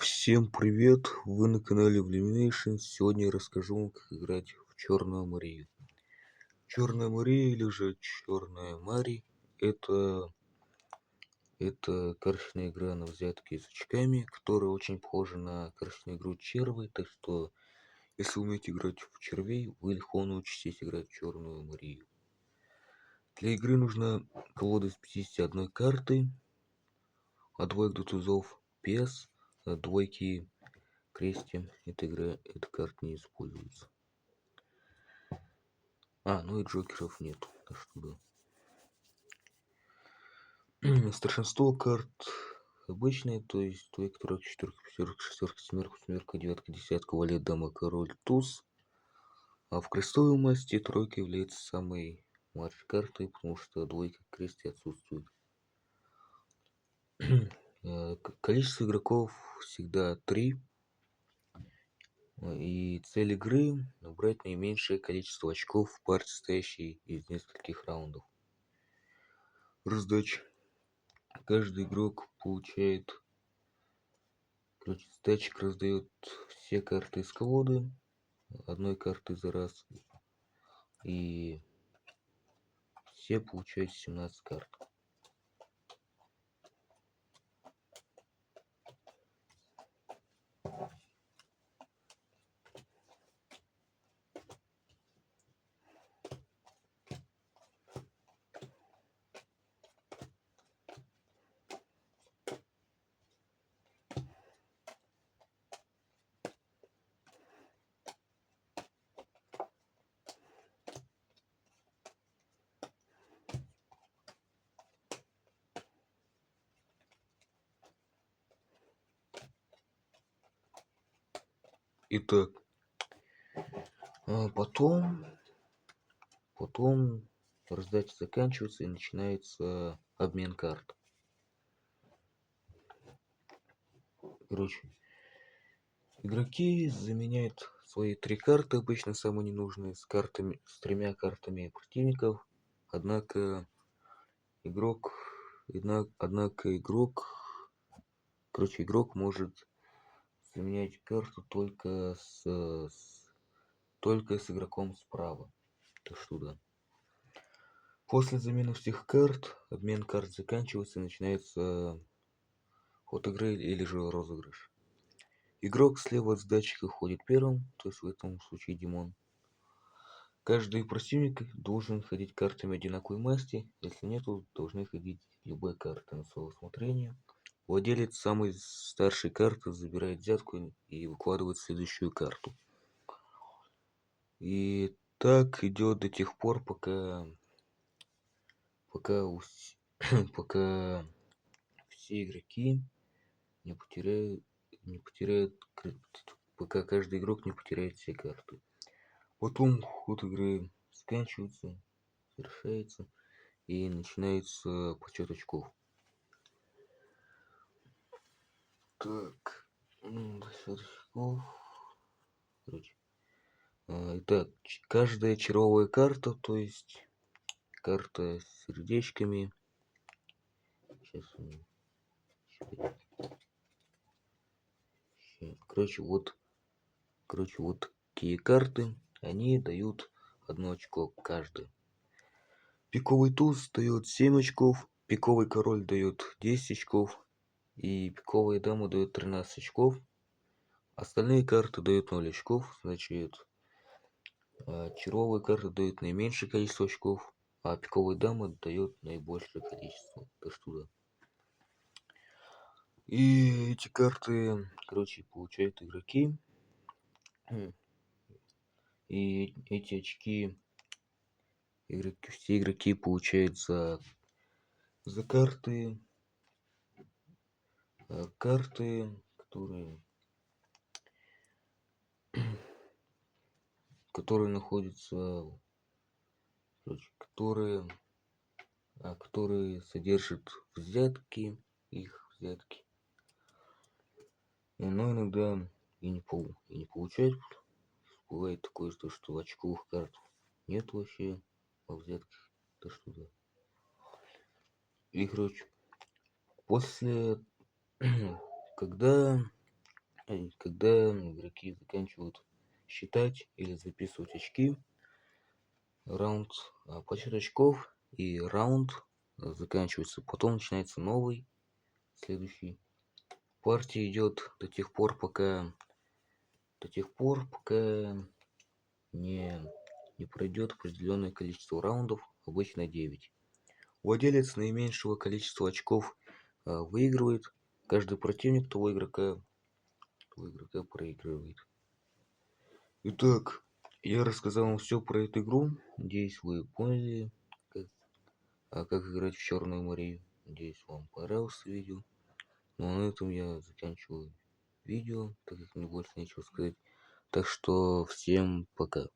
Всем привет! Вы на канале Illumination. Сегодня я расскажу вам, как играть в Черную Марию. Черная Мария или же Черная Мари это карточная игра на взятки с очками, которая очень похожа на карточную игру Червы, так что если вы умеете играть в червей, вы легко научитесь играть в Черную Марию. Для игры нужна колода из 51 карты, от двоек до тузов без, от двойки крестьям эта карта не используется. Ну и джокеров нет, так что да. Старшинство карт обычные, то есть двойка, тройка, четверка, пятерка, шестерка, семерка, семерка, девятка, десятка, валет, дама, король, туз. А в крестовой масти тройка является самой младшей картой, потому что двойка крести отсутствует. Количество игроков всегда 3. И цель игры набрать наименьшее количество очков в партии, состоящей из нескольких раундов. Раздача. Каждый игрок получает, статчик раздает все карты из колоды, одной карты за раз, и все получают 17 карт. Итак, потом раздача заканчивается и начинается обмен карт. Игроки заменяют свои 3 карты, обычно самые ненужные, с 3 картами противников. Однако игрок может заменять карту только с игроком справа. Так что да. После замены всех карт, обмен карт заканчивается и начинается ход игры или же розыгрыш. Игрок слева от сдатчика ходит первым, то есть в этом случае Димон. Каждый противник должен ходить картами одинаковой масти, если нет, должны ходить любые карты на свое усмотрение. Владелец самой старшей карты забирает взятку и выкладывает следующую карту. И так идет до тех пор, пока все игроки не потеряют, пока каждый игрок не потеряет все карты. Потом ход игры заканчивается, завершается и начинается подсчет очков. Так, подсчет очков. Итак, каждая червовая карта, то есть карта с сердечками. Вот такие карты, они дают 1 очко каждый. Пиковый туз дает 7 очков, пиковый король дает 10 очков и пиковая дама дает 13 очков. Остальные карты дают 0 очков, значит, червовые карты дают наименьшее количество очков, а пиковая дама дает наибольшее количество. Так что да. И эти карты, получают игроки. И эти очки все игроки получают за карты, которые находятся, которые содержат взятки, их взятки. Но иногда и не получают. Бывает такое, что очковых карт нет вообще во взятках. Так что да. И после, когда когда игроки заканчивают считать или записывать очки, раунд, подсчет очков и раунд заканчивается. Потом начинается новый, следующий. Партия идет до тех пор, пока не, не пройдет определенное количество раундов, обычно 9. Владелец наименьшего количества очков выигрывает. Каждый противник того игрока проигрывает. Итак, я рассказал вам все про эту игру. Надеюсь, вы поняли, как играть в Черную Марию. Надеюсь, вам понравилось видео. Ну а на этом я заканчиваю видео, так как мне больше нечего сказать. Так что всем пока.